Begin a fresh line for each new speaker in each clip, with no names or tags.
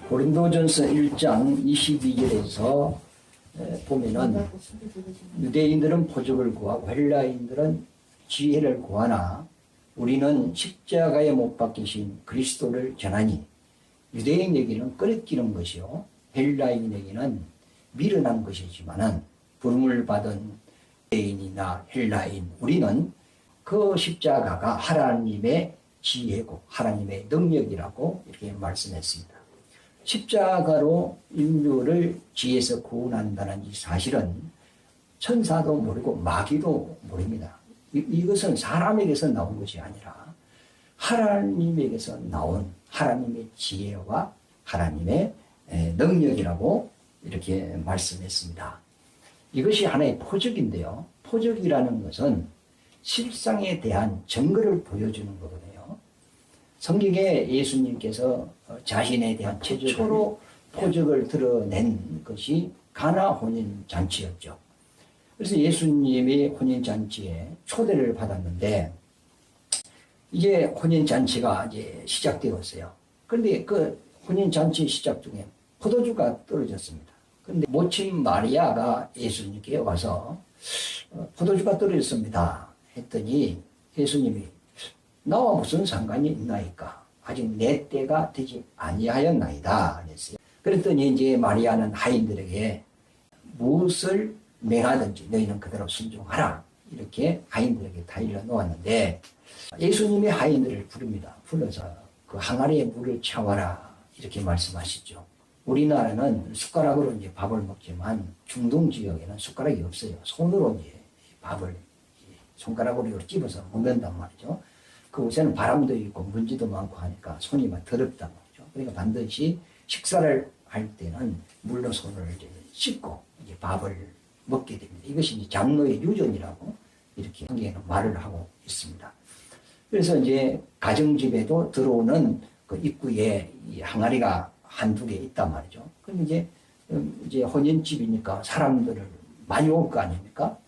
고린도전서 1장 22절에서 보면은 유대인들은 표적을 구하고 헬라인들은 지혜를 구하나 우리는 십자가에 못 박히신 그리스도를 전하니 유대인에게는 끄리끼는 것이요 헬라인에게는 미련한 것이지만은 부름을 받은 유대인이나 헬라인 우리는 그 십자가가 하나님의 지혜고 하나님의 능력이라고 이렇게 말씀했습니다. 십자가로 인류를 지에서 구원한다는 이 사실은 천사도 모르고 마귀도 모릅니다. 이것은 사람에게서 나온 것이 아니라 하나님에게서 나온 하나님의 지혜와 하나님의 능력이라고 이렇게 말씀했습니다. 이것이 하나의 표적인데요. 표적이라는 것은 실상에 대한 증거를 보여주는 거거든요. 성경에 예수님께서 자신에 대한 최초로 표적을 드러낸 것이 가나 혼인잔치였죠. 그래서 예수님이 혼인잔치에 초대를 받았는데 이게 혼인잔치가 이제 시작되었어요. 그런데 그 혼인잔치 시작 중에 포도주가 떨어졌습니다. 그런데 모친 마리아가 예수님께 와서 포도주가 떨어졌습니다 했더니 예수님이 나와 무슨 상관이 있나이까? 아직 내 때가 되지 아니하였나이다 그랬어요. 그랬더니 이제 마리아는 하인들에게 무엇을 명하든지 너희는 그대로 순종하라 이렇게 하인들에게 다 일러놓았는데 예수님이 하인들을 부릅니다. 불러서 그 항아리에 물을 채워라 이렇게 말씀하시죠. 우리나라는 숟가락으로 이제 밥을 먹지만 중동 지역에는 숟가락이 없어요. 손으로 이제 밥을 손가락으로 찝어서 먹는단 말이죠. 그곳에는 바람도 있고 먼지도 많고 하니까 손이 막 더럽단 말이죠. 그러니까 반드시 식사를 할 때는 물로 손을 이제 씻고 이제 밥을 먹게 됩니다. 이것이 이제 장로의 유전이라고 이렇게 성경에는 말을 하고 있습니다. 그래서 이제 가정집에도 들어오는 그 입구에 이 항아리가 한두 개 있단 말이죠. 그럼 이제 혼인집이니까 사람들을 많이 올 거 아닙니까?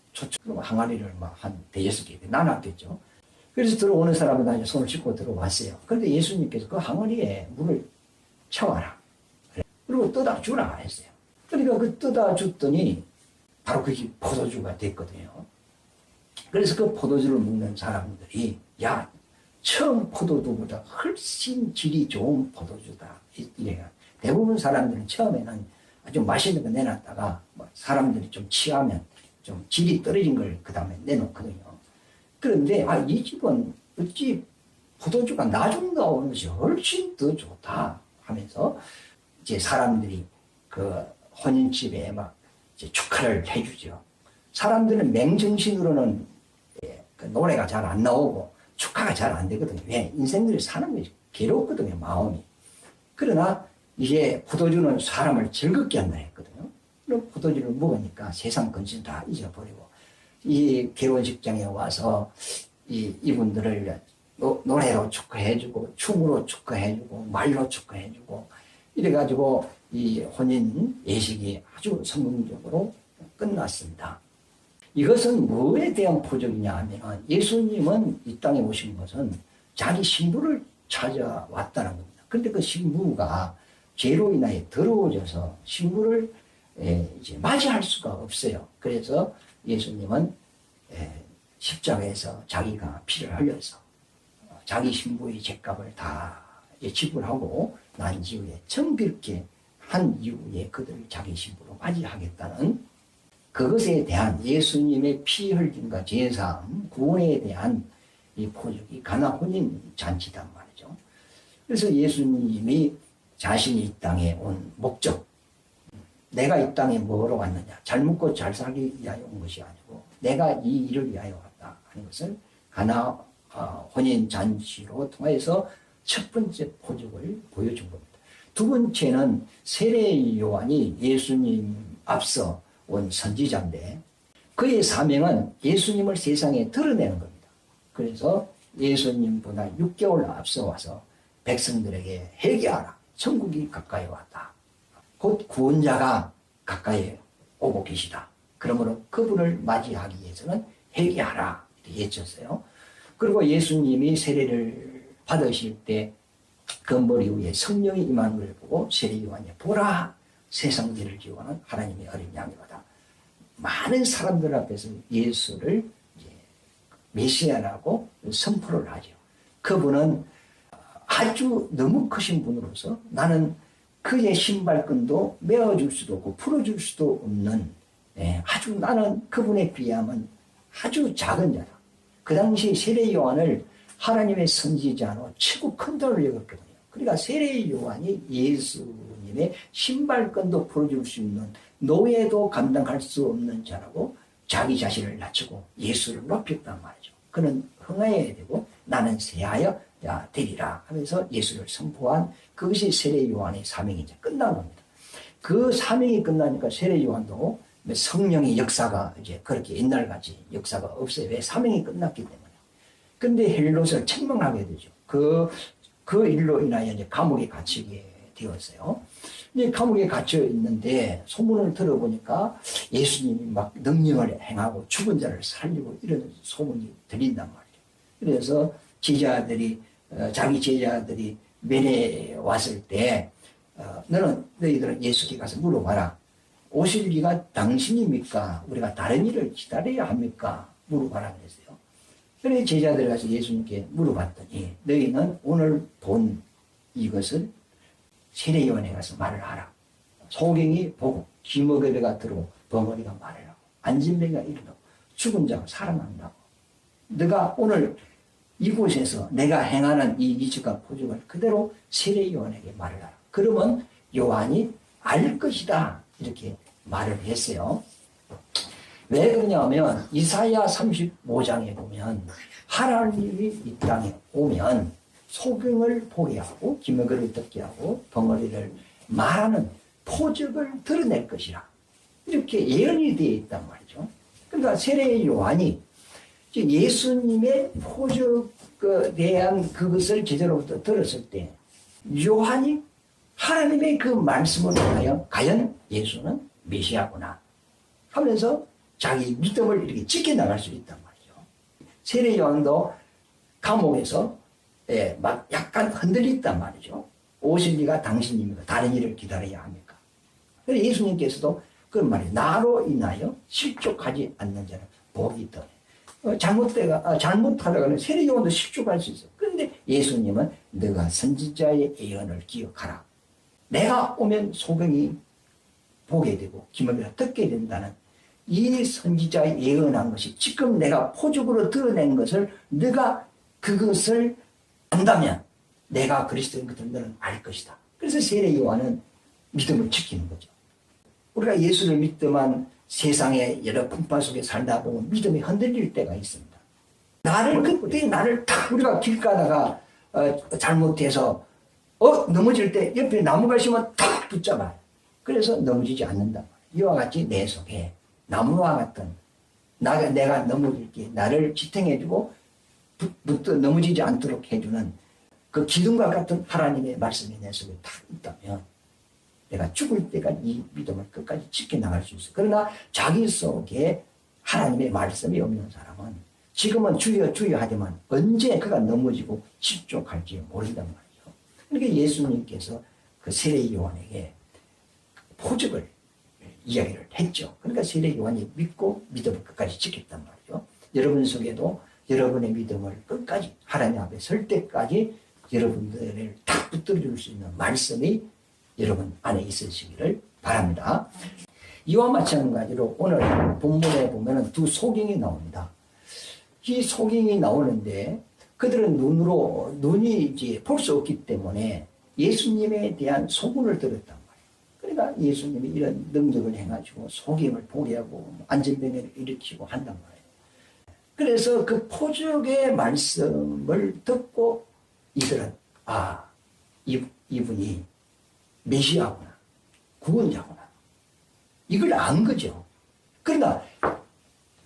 그럼 항아리를 막 한 대여섯 개 나눴겠죠. 그래서 들어오는 사람은 다 이제 손을 씻고 들어왔어요. 그런데 예수님께서 그 항아리에 물을 채워라. 그리고 떠다 주라 했어요. 그러니까 그 떠다 줬더니 바로 그게 포도주가 됐거든요. 그래서 그 포도주를 먹는 사람들이 야, 처음 포도주보다 훨씬 질이 좋은 포도주다. 이래요. 대부분 사람들은 처음에는 아주 맛있는 거 내놨다가 사람들이 좀 취하면 좀 질이 떨어진 걸 그 다음에 내놓거든요. 그런데 이 집은 어찌 포도주가 나중 나오는 것이 훨씬 더 좋다 하면서 이제 사람들이 그 혼인집에 막 이제 축하를 해주죠. 사람들은 맹정신으로는 그 노래가 잘 안 나오고 축하가 잘 안 되거든요. 왜? 인생들이 사는 것이 괴롭거든요, 마음이. 그러나 이제 포도주는 사람을 즐겁게 한다 했거든요. 그럼 포도주를 먹으니까 세상 근심 다 잊어버리고 이 결혼식장에 와서 이분들을 노래로 축하해주고 춤으로 축하해주고 말로 축하해주고 이래가지고 이 혼인 예식이 아주 성공적으로 끝났습니다. 이것은 뭐에 대한 표적이냐 하면 예수님은 이 땅에 오신 것은 자기 신부를 찾아왔다는 겁니다. 그런데 그 신부가 죄로 인하여 더러워져서 신부를 이제 맞이할 수가 없어요. 그래서 예수님은 십자가에서 자기가 피를 흘려서 자기 신부의 죄값을 다 지불하고 난 이후에 정결케 한 이후에 그들을 자기 신부로 맞이하겠다는 그것에 대한 예수님의 피 흘림과 제사함 구원에 대한 이 표적이 가나 혼인 잔치단 말이죠. 그래서 예수님이 자신이 이 땅에 온 목적, 내가 이 땅에 뭐로 왔느냐, 잘 먹고 잘 살기 위하여 온 것이 아니고 내가 이 일을 위하여 왔다 하는 것을 가나 혼인 잔치로 통해서 첫 번째 표적을 보여준 겁니다. 두 번째는 세례 요한이 예수님 앞서 온 선지자인데 그의 사명은 예수님을 세상에 드러내는 겁니다. 그래서 예수님보다 6개월 앞서 와서 백성들에게 회개하라. 천국이 가까이 왔다. 곧 구원자가 가까이 오고 계시다. 그러므로 그분을 맞이하기 위해서는 회개하라 이렇게 외쳤어요. 그리고 예수님이 세례를 받으실 때 그 머리 위에 성령이 임하는 걸 보고 세례 요한이 보라 세상 죄를 지우는 하나님의 어린 양이로다. 많은 사람들 앞에서 예수를 메시아라고 선포를 하죠. 그분은 아주 너무 크신 분으로서 나는 그의 신발끈도 메어줄 수도 없고 풀어줄 수도 없는 아주 나는 그분에 비하면 아주 작은 자다. 그 당시 세례 요한을 하나님의 선지자로 최고 큰 자로 여겼거든요. 그러니까 세례 요한이 예수님의 신발끈도 풀어줄 수 있는 노예도 감당할 수 없는 자라고 자기 자신을 낮추고 예수를 높였단 말이죠. 그는 흥하여야 되고 나는 쇠하여 되리라 하면서 예수를 선포한 그것이 세례 요한의 사명이 이제 끝난 겁니다. 그 사명이 끝나니까 세례 요한도 성령의 역사가 이제 그렇게 옛날같이 역사가 없어요. 왜? 사명이 끝났기 때문에. 근데 헬롯을 책망하게 되죠. 그 일로 인하여 이제 감옥에 갇히게 되었어요. 이제 감옥에 갇혀 있는데 소문을 들어보니까 예수님이 막 능력을 행하고 죽은 자를 살리고 이런 소문이 들린단 말이에요. 그래서 자기 제자들이 면회 왔을 때 너희들은 예수께 가서 물어봐라. 오실 이가 당신입니까? 우리가 다른 일을 기다려야 합니까? 물어봐라 그랬어요. 그래서 제자들이 가서 예수님께 물어봤더니 너희는 오늘 본 이것을 세례요한에 가서 말을 하라. 소경이 보고 기머거리가 들어오고 벙어리가 말을 하고 안진뱅이가 일어나고 죽은 자가 살아난다고. 네가 오늘 이곳에서 내가 행하는 이 이적과 표적을 그대로 세례요한에게 말을 하라. 그러면 요한이 알 것이다. 이렇게 말을 했어요. 왜 그러냐면 이사야 35장에 보면 하나님이 이 땅에 오면 소경을 보게 하고 기머거리를 듣게 하고 벙어리를 말하는 표적을 드러낼 것이라. 이렇게 예언이 되어 있단 말이죠. 그러니까 세례 요한이 예수님의 표적에 대한 그것을 제자로부터 들었을 때 요한이 하나님의 그 말씀을 통하여 과연 예수는 메시아구나 하면서 자기 믿음을 이렇게 지켜나갈 수 있단 말이죠. 세례 요한도 감옥에서 막 약간 흔들렸단 말이죠. 오실 리가 당신입니까? 다른 일을 기다려야 합니까? 그래서 예수님께서도 그런 말이에요. 나로 인하여 실족하지 않는 자는 복이 있다. 잘못하다가는 세례 요한도 실족할 수 있어. 그런데 예수님은 너가 선지자의 예언을 기억하라. 내가 오면 소경이 보게 되고 기머리가 듣게 된다는 이 선지자의 예언한 것이 지금 내가 표적으로 드러낸 것을 네가 그것을 안다면 내가 그리스도인 것을 너는 알 것이다. 그래서 세례 요한은 믿음을 지키는 거죠. 우리가 예수를 믿더만 세상의 여러 풍파 속에 살다 보면 믿음이 흔들릴 때가 있습니다. 그때 나를 탁 우리가 길 가다가 잘못해서 넘어질 때 옆에 나무가 있으면 탁 붙잡아요. 그래서 넘어지지 않는다. 이와 같이 내 속에 나무와 같은 내가 넘어질게 나를 지탱해주고 넘어지지 않도록 해주는 그 기둥과 같은 하나님의 말씀이 내 속에 딱 있다면 내가 죽을 때까지 이 믿음을 끝까지 지켜나갈 수 있어. 그러나 자기 속에 하나님의 말씀이 없는 사람은 지금은 주여 주여 하지만 언제 그가 넘어지고 실족할지 모른단 말이죠. 그러니까 예수님께서 그 세례 요한에게 표적을 이야기를 했죠. 그러니까 세례 요한이 믿고 믿음을 끝까지 지켰단 말이죠. 여러분 속에도 여러분의 믿음을 끝까지 하나님 앞에 설 때까지 여러분들을 딱 붙들어줄 수 있는 말씀이 여러분 안에 있으시기를 바랍니다. 이와 마찬가지로 오늘 본문에 보면 두 소경이 나옵니다. 이 소경이 나오는데 그들은 눈이 이제 볼 수 없기 때문에 예수님에 대한 소문을 들었단 말이에요. 그러니까 예수님이 이런 능력을 행하시고 소경을 보게 하고 안전병을 일으키고 한단 말이에요. 그래서 그 표적의 말씀을 듣고 이들은 이분이 메시아구나 구원자구나 이걸 안 거죠. 그러나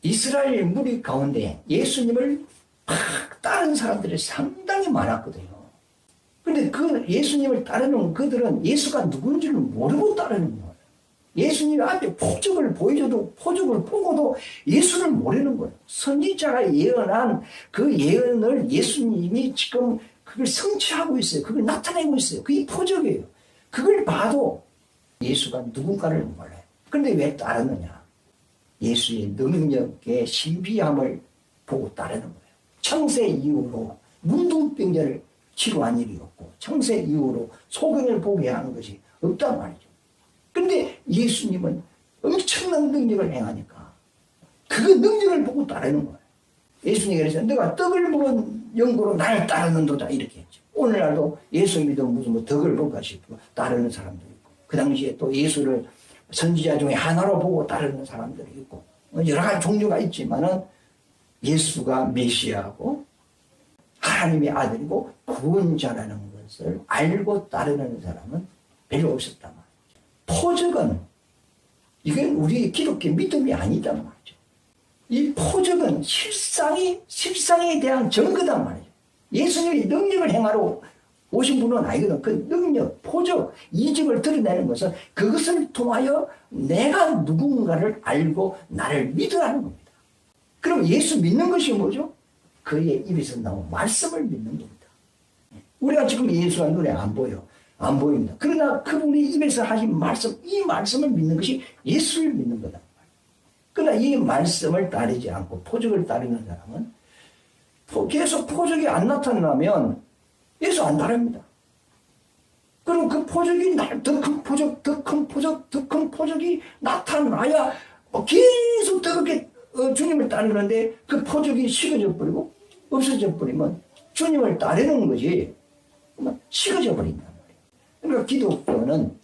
이스라엘 무리 가운데 예수님을 막 따르는 사람들이 상당히 많았거든요. 그런데 그 예수님을 따르는 그들은 예수가 누군지를 모르고 따르는 거예요. 예수님 앞에 표적을 보여줘도 표적을 보고도 예수를 모르는 거예요. 선지자가 예언한 그 예언을 예수님이 지금 그걸 성취하고 있어요. 그걸 나타내고 있어요. 그게 표적이에요. 그걸 봐도 예수가 누군가를 몰라요. 그런데 왜 따르느냐? 예수의 능력의 신비함을 보고 따르는 거예요. 창세 이후로 문둥병자를 치료한 일이 없고 창세 이후로 소경을 보게 하는 것이 없단 말이죠. 그런데 예수님은 엄청난 능력을 행하니까 그 능력을 보고 따르는 거예요. 예수님이 그래서 내가 떡을 먹은 연고로 나를 따르는도다 이렇게 했죠. 오늘날도 예수 믿어 무슨 뭐 덕을 볼까 싶고 따르는 사람도 있고 그 당시에 또 예수를 선지자 중에 하나로 보고 따르는 사람들이 있고 여러 가지 종류가 있지만은 예수가 메시아고 하나님의 아들이고 구원자라는 것을 알고 따르는 사람은 별로 없었단 말이죠. 표적은 이건 우리 기독교 믿음이 아니단 말이죠. 이 표적은 실상에 대한 증거단 말이죠. 예수님이 능력을 행하러 오신 분은 아니거든. 그 능력, 표적, 이적을 드러내는 것은 그것을 통하여 내가 누군가를 알고 나를 믿으라는 겁니다. 그럼 예수 믿는 것이 뭐죠? 그의 입에서 나온 말씀을 믿는 겁니다. 우리가 지금 예수가 눈에 안 보여. 안 보입니다. 그러나 그분이 입에서 하신 말씀, 이 말씀을 믿는 것이 예수를 믿는 거다. 그러나 이 말씀을 따르지 않고 표적을 따르는 사람은 계속 표적이 안 나타나면 예수 안 따릅니다. 그럼 그 표적이 더 큰 표적, 더 큰 표적, 더 큰 표적이 나타나야 계속 더 그렇게 주님을 따르는데 그 표적이 식어져 버리고 없어져 버리면 주님을 따르는 것이 식어져 버린단 말이에요. 그러니까 기독교는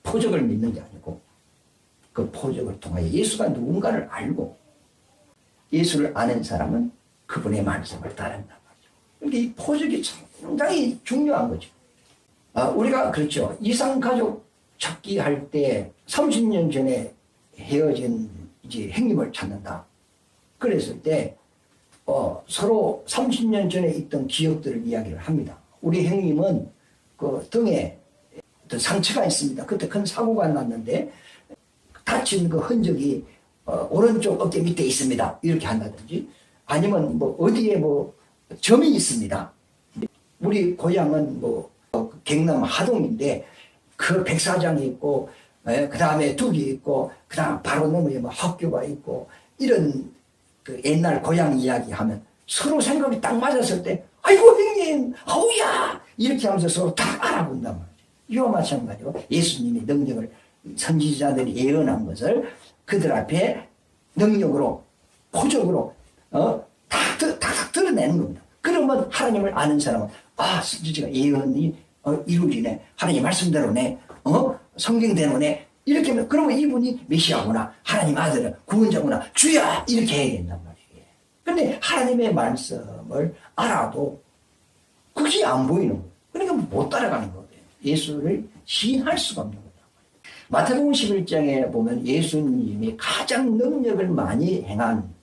표적을 믿는 게 아니고 그 표적을 통하여 예수가 누군가를 알고 예수를 아는 사람은 그분의 말씀을 따른단 말이죠. 그러니까 이 표적이 상당히 중요한 거죠. 우리가 그렇죠. 이상가족 찾기 할 때 30년 전에 헤어진 이제 형님을 찾는다. 그랬을 때 서로 30년 전에 있던 기억들을 이야기를 합니다. 우리 형님은 그 등에 상처가 있습니다. 그때 큰 사고가 났는데 다친 그 흔적이 오른쪽 어깨 밑에 있습니다. 이렇게 한다든지 아니면 뭐 어디에 뭐 점이 있습니다. 우리 고향은 뭐 경남 하동인데 그 백사장이 있고 그 다음에 둑이 있고 그 다음 바로 너머에 뭐 학교가 있고 이런 그 옛날 고향 이야기 하면 서로 생각이 딱 맞았을 때 아이고 형님 아우야 이렇게 하면서 서로 다 알아본단 말이죠. 이와 마찬가지로 예수님의 능력을 선지자들이 예언한 것을 그들 앞에 능력으로 표적으로 다 드러내는 겁니다. 그러면 하나님을 아는 사람은 선지자가 예언이 이루어지네. 하나님 말씀대로네. 성경대로네. 이렇게 하면 그러면 이분이 메시아구나. 하나님 아들은 구원자구나. 주야 이렇게 해야 된단 말이에요. 그런데 하나님의 말씀을 알아도 그것이 안 보이는 거예요. 그러니까 못 따라가는 거예요. 예수를 시인할 수가 없는 거예요. 마태복음 11장에 보면 예수님이 가장 능력을 많이 행한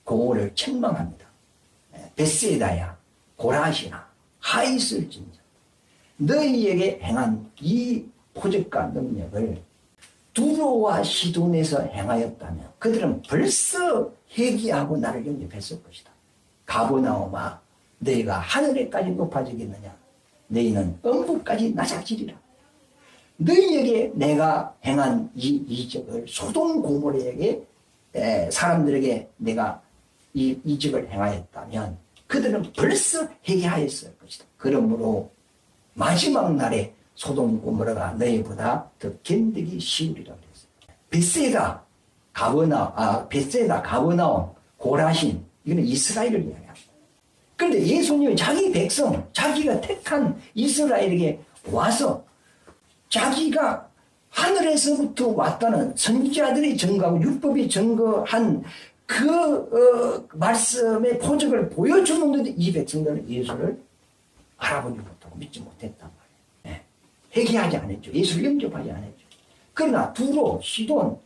고를 책망합니다. 벳세다야 고라시나 하있을진저 너희에게 행한 이 표적과 능력을 두로와 시돈에서 행하였다면 그들은 벌써 회개하고 나를 영접했을 것이다. 가버나움아 너희가 하늘에까지 높아지겠느냐 너희는 엄부까지 낮아지리라. 너희에게 내가 행한 이 이적을 소돔 고모르에게 사람들에게 내가 이 이적을 행하였다면 그들은 벌써 회개하였을 것이다. 그러므로 마지막 날에 소돔 고모라가 너희보다 더 견디기 쉬우리라 그랬어요. 벳세다, 가버나움, 고라신 이거는 이스라엘을 이야기합니다. 그런데 예수님이 자기 백성, 자기가 택한 이스라엘에게 와서 자기가 하늘에서부터 왔다는 선지자들이 증거하고 율법이 증거한 그 말씀의 표적을 보여주는데 이 백성들은 예수를 알아보지 못하고 믿지 못했단 말이에요. 회개하지 않았죠. 예수를 영접하지 않았죠. 그러나 두로, 시돈,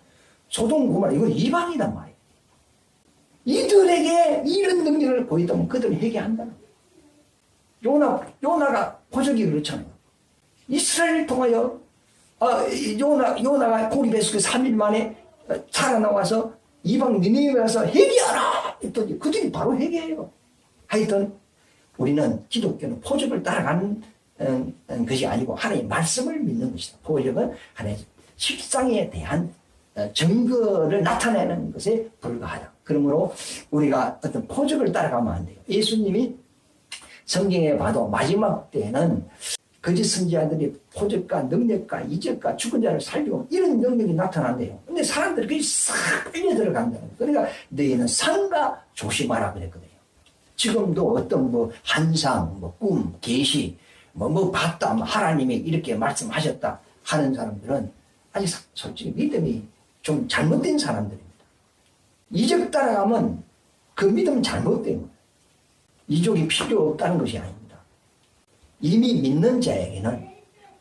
소돔, 고모라 이건 이방이단 말이에요. 이들에게 이런 능력을 보이다면 그들은 회개한다는 거예요. 요나가 표적이 그렇잖아요. 이스라엘을 통하여 요나가 고립에서 그 3일 만에 살아나와서 이방 니느웨에 가서 회개하라 했더니 그들이 바로 회개해요. 하여튼 우리는 기독교는 포적을 따라가는 것이 아니고 하나님의 말씀을 믿는 것이다. 포적은 하나님의 실상에 대한 증거를 나타내는 것에 불과하다. 그러므로 우리가 어떤 포적을 따라가면 안 돼요. 예수님이 성경에 봐도 마지막 때에는 거짓 선지자들이 포적과 능력과 이적과 죽은 자를 살리고 이런 능력이 나타난대요. 근데 사람들이 그게 싹 빨려 들어간다는 거예요. 그러니까 너희는 삼가 조심하라 그랬거든요. 지금도 어떤 뭐 환상, 뭐 꿈, 계시, 뭐 봤다, 뭐 하나님이 이렇게 말씀하셨다 하는 사람들은 아직 솔직히 믿음이 좀 잘못된 사람들입니다. 이적 따라가면 그 믿음은 잘못된 거예요. 이적이 필요 없다는 것이 아닙니다. 이미 믿는 자에게는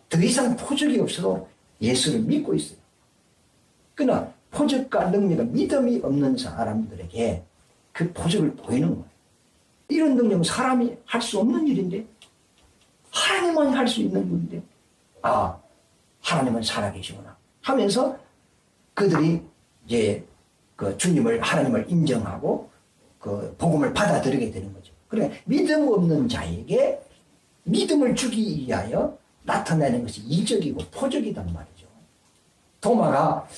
더 이상 포적이 없어도 예수를 믿고 있어요. 그러나 포적과 능력과 믿음이 없는 사람들에게 그 포적을 보이는 거예요. 이런 능력은 사람이 할 수 없는 일인데 하나님만이 할 수 있는 일인데 하나님은 살아계시구나 하면서 그들이 이제 그 주님을 하나님을 인정하고 그 복음을 받아들이게 되는 거죠. 그러니까 믿음 없는 자에게 믿음을 주기 위하여 나타내는 것이 이적이고 포적이단 말이죠. 도마가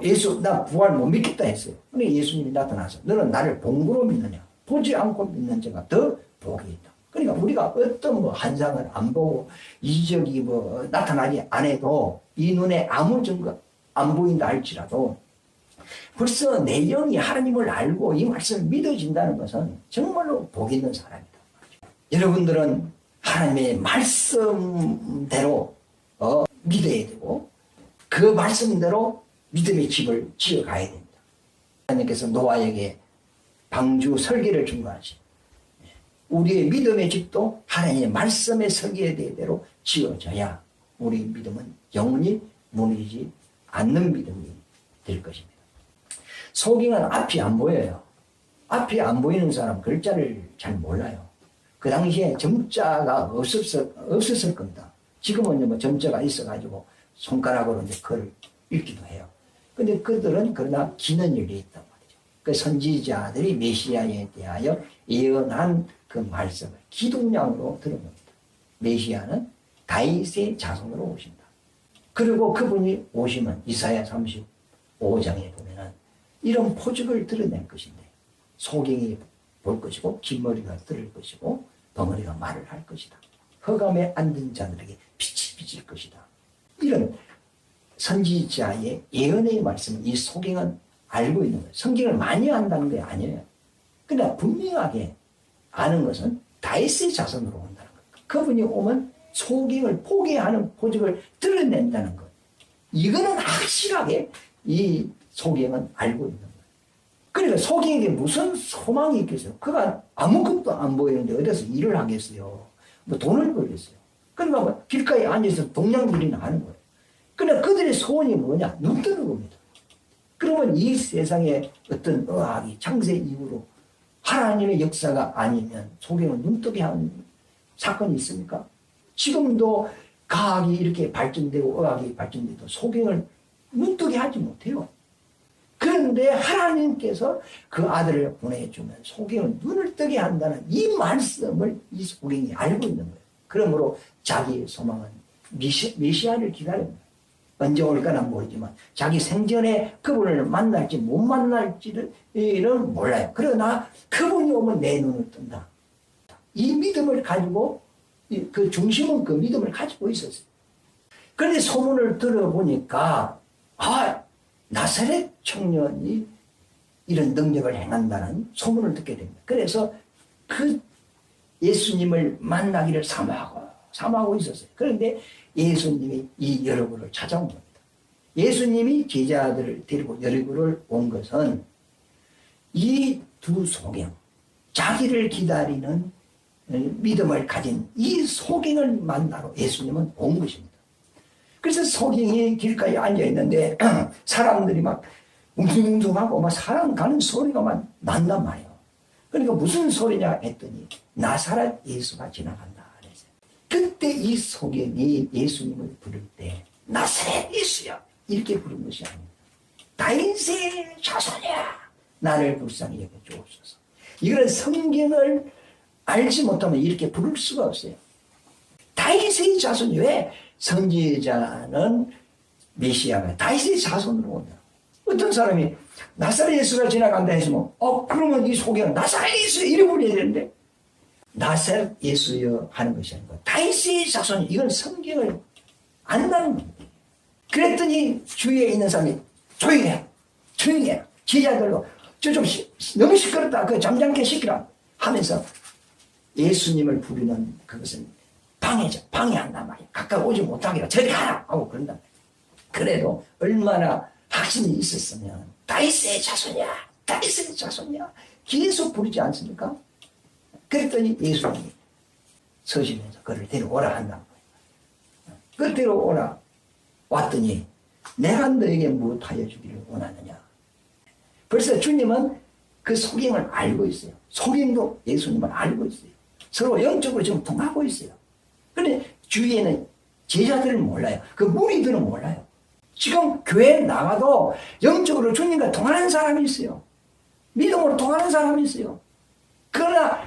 예수 나 부활 못 믿겠다 했어요. 근데 예수님이 나타나서 너는 나를 본고로 믿느냐? 보지 않고 믿는 자가 더 복이 있다. 그러니까 우리가 어떤 뭐 환상을 안 보고 이적이 뭐 나타나지 안 해도 이 눈에 아무 증거 안 보인다 할지라도 벌써 내 영이 하나님을 알고 이 말씀을 믿어진다는 것은 정말로 복 있는 사람이다. 여러분들은 하나님의 말씀대로 믿어야 되고 그 말씀대로 믿음의 집을 지어가야 됩니다. 하나님께서 노아에게 방주 설계를 준 것이 우리의 믿음의 집도 하나님의 말씀의 설계대로 지어져야 우리 믿음은 영원히 무너지지 않는 믿음이 될 것입니다. 소경은 앞이 안 보여요. 앞이 안 보이는 사람 글자를 잘 몰라요. 그 당시에 점자가 없었을 겁니다. 지금은 뭐 점자가 있어가지고 손가락으로 이제 글을 읽기도 해요. 근데 그들은 그러나 기는 일이 있단 말이죠. 그 선지자들이 메시아에 대하여 예언한 그 말씀을 기독량으로 들은 겁니다. 메시아는 다윗의 자손으로 오신다. 그리고 그분이 오시면 이사야 35장에 보면은 이런 포적을 드러낼 것인데 소경이 볼 것이고 긴머리가 들을 것이고 벙어리가 말을 할 것이다. 흑암에 앉은 자들에게 빛이 비칠 것이다. 이런 선지자의 예언의 말씀을 이 소경은 알고 있는 거예요. 성경을 많이 안다는 게 아니에요. 그러나 분명하게 아는 것은 다윗의 자손으로 온다는 것. 그분이 오면 소경을 포기하는 포적을 드러낸다는 것. 이거는 확실하게 이 소경은 알고 있는 거예요. 그러니까 소경에게 무슨 소망이 있겠어요? 그가 아무것도 안 보이는데 어디서 일을 하겠어요? 뭐 돈을 벌겠어요? 그러니까 뭐 길가에 앉아서 동냥질이나 하는 거예요. 그러나 그들의 소원이 뭐냐? 눈 뜨는 겁니다. 그러면 이 세상에 어떤 의학이 창세 이후로 하나님의 역사가 아니면 소경은 눈뜨게 하는 사건이 있습니까? 지금도 과학이 이렇게 발전되고 의학이 발전돼도 소경을 눈뜨게 하지 못해요. 그런데 하나님께서 그 아들을 보내주면 소경은 눈을 뜨게 한다는 이 말씀을 이 소경이 알고 있는 거예요. 그러므로 자기의 소망은 메시아를 기다립니다. 언제 올까는 모르지만 자기 생전에 그분을 만날지 못 만날지는 몰라요. 그러나 그분이 오면 내 눈을 뜬다. 이 믿음을 가지고 그 중심은 그 믿음을 가지고 있었어요. 그런데 소문을 들어보니까 나사렛 청년이 이런 능력을 행한다는 소문을 듣게 됩니다. 그래서 그 예수님을 만나기를 사모하고 있었어요. 그런데 예수님이 이 여러분을 찾아온 겁니다. 예수님이 제자들을 데리고 여리고를 온 것은 이 두 소경, 자기를 기다리는 믿음을 가진 이 소경을 만나러 예수님은 온 것입니다. 그래서 소경이 길가에 앉아있는데 사람들이 막 웅숭웅숭하고 막 사람 가는 소리가 막 난단 말이에요. 그러니까 무슨 소리냐 했더니 나사렛 예수가 지나간다. 그때 이 소경이 예수님을 부를 때 나사렛 예수야 이렇게 부른 것이 아닙니다. 다윗의 자손이야 나를 불쌍히 여겨주옵소서. 이거는 성경을 알지 못하면 이렇게 부를 수가 없어요. 다윗의 자손이 왜 선지자는 메시아가 다윗의 자손으로 온다. 어떤 사람이 나사렛 예수가 지나간다 했으면 그러면 이 소개는 나사렛 예수의 이름을 해야 되는데 나사렛 예수여 하는 것이 아니고 다윗의 자손이 이건 성경을 안다는 겁니다. 그랬더니 주위에 있는 사람이 조용히 해. 제자들로 너무 시끄럽다. 그 잠잠케 시키라 하면서 예수님을 부르는 그것은 방해한단 말이야. 가까이 오지 못하게 저리 가라 하고 그런단 말이야. 그래도 얼마나 확신이 있었으면 다윗의 자손이야 계속 부르지 않습니까? 그랬더니 예수님이 서시면서 그를 데려오라 한단 말이야. 그를 데려오라 왔더니 내가 너에게 무엇하여 주기를 원하느냐. 벌써 주님은 그 소경을 알고 있어요. 소경도 예수님을 알고 있어요. 서로 영적으로 지금 통하고 있어요. 그런데 주위에는 제자들은 몰라요. 그 무리들은 몰라요. 지금 교회에 나가도 영적으로 주님과 통하는 사람이 있어요. 믿음으로 통하는 사람이 있어요. 그러나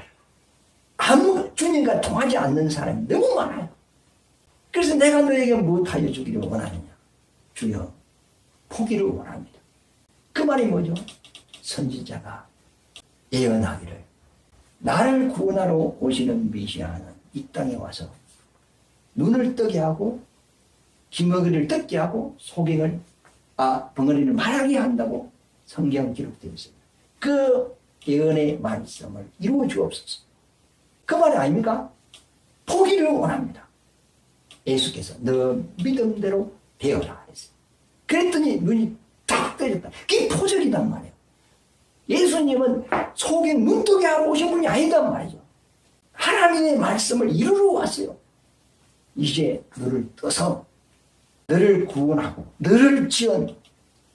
아무 주님과 통하지 않는 사람이 너무 많아요. 그래서 내가 너에게 무엇하여 주기를 원하느냐. 주여 포기를 원합니다. 그 말이 뭐죠? 선지자가 예언하기를 나를 구원하러 오시는 메시아는 이 땅에 와서 눈을 뜨게 하고 기머리를 뜯게 하고 벙어리를 말하게 한다고 성경 기록되어 있습니다. 그 예언의 말씀을 이루어 주옵소서. 그 말이 아닙니까? 포기를 원합니다. 예수께서 너 믿음대로 되어라 했어요. 그랬더니 눈이 딱 떠졌다. 그게 포절이단 말이에요. 예수님은 소경 눈뜨게 하러 오신 분이 아니단 말이죠. 하나님의 말씀을 이루러 왔어요. 이제 너를 떠서 너를 구원하고 너를 지은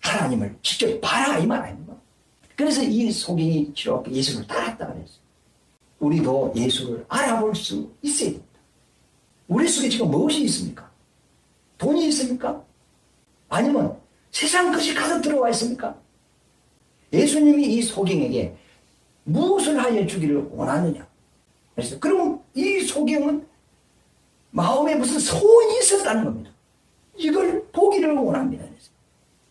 하나님을 직접 봐라 이 말 아닙니까? 그래서 이 소경이 치료하고 예수를 따랐다 그랬어요. 우리도 예수를 알아볼 수 있어야 됩니다. 우리 속에 지금 무엇이 있습니까? 돈이 있습니까? 아니면 세상 것이 가득 들어와 있습니까? 예수님이 이 소경에게 무엇을 하여 주기를 원하느냐? 그래서 그럼 이 소경은 마음에 무슨 소원이 있었다는 겁니다. 이걸 보기를 원합니다. 그래서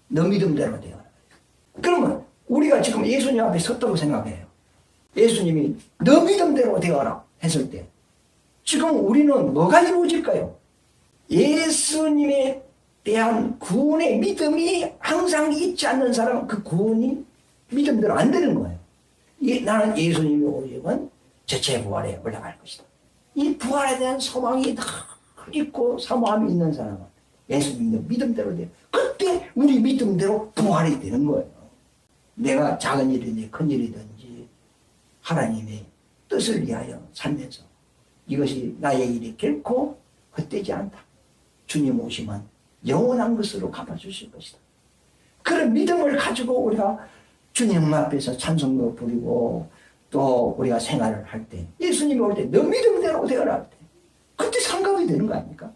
너 믿음대로 되어라. 그러면 우리가 지금 예수님 앞에 섰다고 생각해요. 예수님이 너 믿음대로 되어라 했을 때 지금 우리는 뭐가 이루어질까요? 예수님에 대한 구원의 믿음이 항상 있지 않는 사람은 그 구원이 믿음대로 안 되는 거예요. 나는 예수님이 오시면 재체 부활에 올라갈 것이다. 이 부활에 대한 소망이 다 있고 사모함이 있는 사람은 예수님의 믿음대로 돼요. 그때 우리 믿음대로 부활이 되는 거예요. 내가 작은 일이든지 큰 일이든지 하나님의 뜻을 위하여 살면서 이것이 나의 일이 결코 헛되지 않다. 주님 오시면 영원한 것으로 갚아주실 것이다. 그런 믿음을 가지고 우리가 주님 앞에서 찬송도 부리고 또 우리가 생활을 할 때 예수님이 올 때 너 믿음대로 되어라 할 때 그때 상급이 되는 거 아닙니까?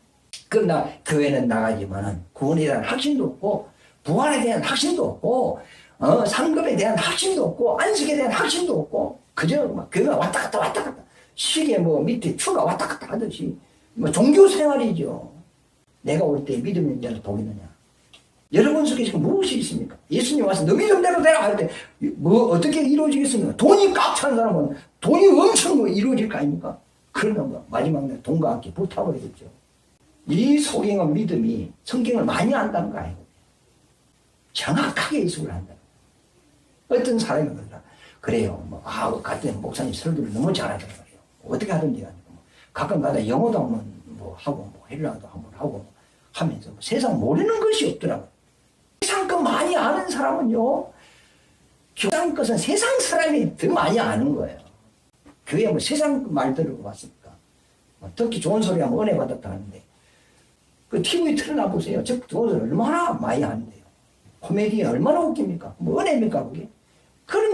그러나 교회는 나가지만은 구원에 대한 확신도 없고 부활에 대한 확신도 없고 상급에 대한 확신도 없고 안식에 대한 확신도 없고 그저 막 교회가 왔다 갔다 시계 밑에 추가 왔다 갔다 하듯이 종교 생활이죠. 내가 올 때 믿음 있는 자를 보겠느냐? 여러분 속에 지금 무엇이 있습니까? 예수님 와서 너 믿음대로 되라 할 때 어떻게 이루어지겠습니까? 돈이 꽉 찬 사람은 돈이 엄청 이루어질 거 아닙니까? 그러나 마지막 날 돈과 함께 불타버리겠죠. 이 소경의 믿음이 성경을 많이 안다는 거 아니고 정확하게 예수를 안다. 어떤 사람이 그래요. 같은 목사님 설교를 너무 잘하더라고요. 어떻게 하든지 아니고 가끔가다 영어도 한번 하고 헬라어도 한번 하고 하면서 세상 모르는 것이 없더라고요. 세상 것 많이 아는 사람은요, 세상 것은 세상 사람이 더 많이 아는 거예요. 교회 세상 말 들고 왔으니까. 듣기 좋은 소리 하면 은혜 받았다 하는데, 그 TV 틀어놔 보세요. 저 좋은 소리 얼마나 많이 하는데요. 코미디 얼마나 웃깁니까? 은혜입니까, 그게? 그럼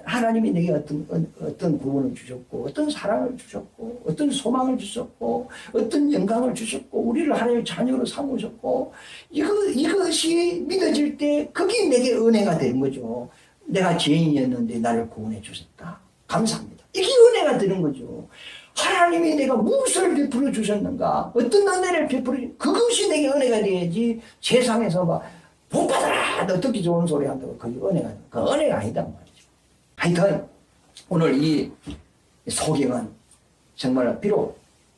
하나님이 내게 어떤 구원을 주셨고, 어떤 사랑을 주셨고, 어떤 소망을 주셨고, 어떤 영광을 주셨고, 우리를 하나님의 자녀로 삼으셨고, 이것이 믿어질 때, 그게 내게 은혜가 되는 거죠. 내가 죄인이었는데 나를 구원해 주셨다. 감사합니다. 이게 은혜가 되는 거죠. 하나님이 내가 무엇을 베풀어 주셨는가, 어떤 은혜를 베풀어 그것이 내게 은혜가 돼야지 세상에서 막 복 받아라 너 듣기 좋은 소리 한다고 그게 은혜가 아니단 말이죠. 하여튼 오늘 이 소경은 정말 비록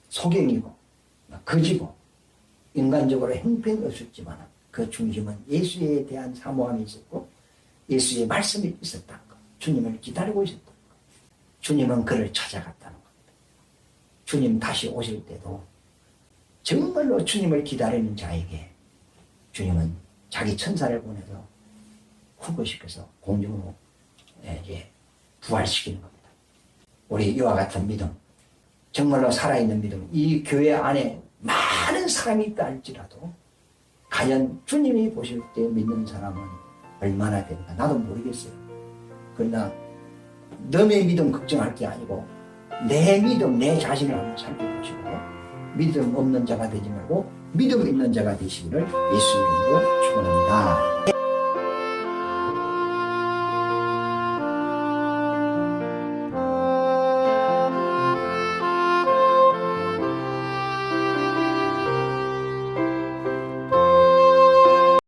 소경이고 거지고 인간적으로 형편없었지만 그 중심은 예수에 대한 사모함이 있었고 예수의 말씀이 있었다는 것, 주님을 기다리고 있었다는 것, 주님은 그를 찾아갔다는 겁니다. 주님 다시 오실 때도 정말로 주님을 기다리는 자에게 주님은 자기 천사를 보내서 후보시켜서 공중으로 이제 부활시키는 겁니다. 우리 이와 같은 믿음, 정말로 살아있는 믿음, 이 교회 안에 많은 사람이 있다 할지라도 과연 주님이 보실 때 믿는 사람은 얼마나 되는가 나도 모르겠어요. 그러나 너의 믿음 걱정할 게 아니고 내 믿음, 내 자신을 한번 살펴보시고 믿음 없는 자가 되지 말고 믿음 있는 자가 되시기를 예수 이름으로 축원합니다.